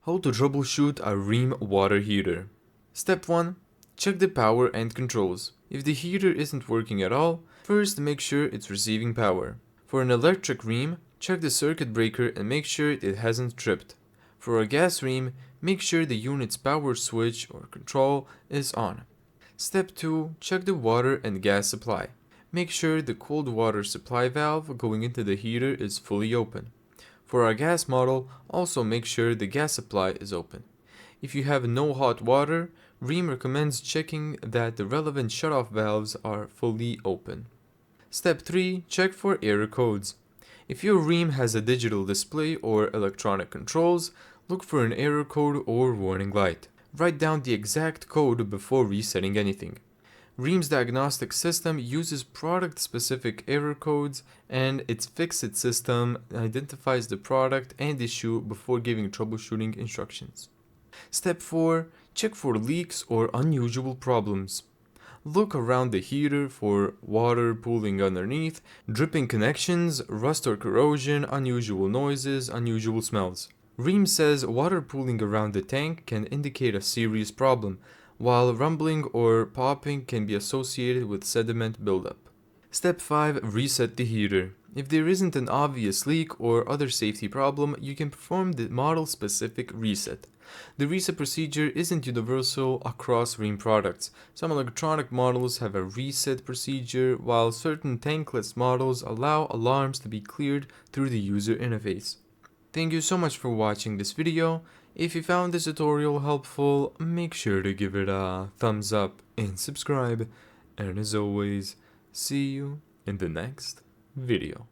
How to troubleshoot a Rheem water heater. Step 1. Check the power and controls. If the heater isn't working at all, first make sure it's receiving power. For an electric Rheem, check the circuit breaker and make sure it hasn't tripped. For a gas Rheem, make sure the unit's power switch or control is on. Step 2. Check the water and gas supply. Make sure the cold water supply valve going into the heater is fully open. For our gas model, also make sure the gas supply is open. If you have no hot water, Rheem recommends checking that the relevant shutoff valves are fully open. Step 3. Check for error codes. If your Rheem has a digital display or electronic controls, look for an error code or warning light. Write down the exact code before resetting anything. Rheem's diagnostic system uses product-specific error codes, and its fix-it system identifies the product and issue before giving troubleshooting instructions. Step 4. Check for leaks or unusual problems. Look around the heater for water pooling underneath, dripping connections, rust or corrosion, unusual noises, unusual smells. Rheem says water pooling around the tank can indicate a serious problem, while rumbling or popping can be associated with sediment buildup. Step 5. Reset the heater. If there isn't an obvious leak or other safety problem, you can perform the model-specific reset. The reset procedure isn't universal across Rheem products. Some electronic models have a reset procedure, while certain tankless models allow alarms to be cleared through the user interface. Thank you so much for watching this video. If you found this tutorial helpful, make sure to give it a thumbs up and subscribe. And as always, see you in the next video.